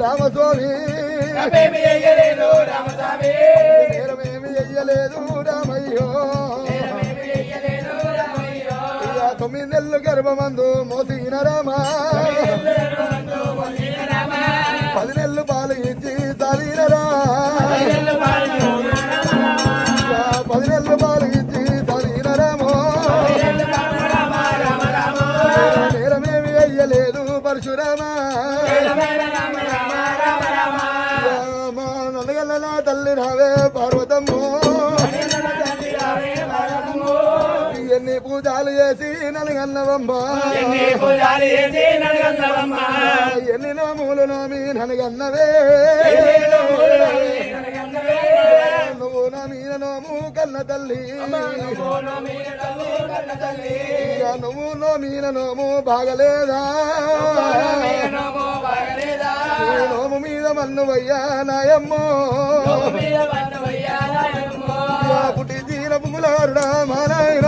రామస్వామి నేరమేమి ఎయ్యలేదు రామస్వామి నేరమేమి ఎయ్యలేదు రామయ్యో 9 నెలలు గర్భమందు మోసిన రామ 10 నెలలు పాలు ఇచ్చి చదివినరా 10 నెలలు పాలు ఇచ్చి చదివినరామో నేరమేమి అయ్యలేదు పరశురామ నన్నగల్ల తల్లి రావే పార్వతమ్మో ఎన్ని పూజలు చేసి ననగన్నవమ్మా ఎన్ని నోములు నోమి ననగన్నవే నువ్వు నా మీద నోము కన్న తల్లి నువ్వు నో మీద నోము బాగలేదా నోము మీద మన్నువయ్యా నాయమ్మో పుట్టి జీర పులారుడా మా నాయన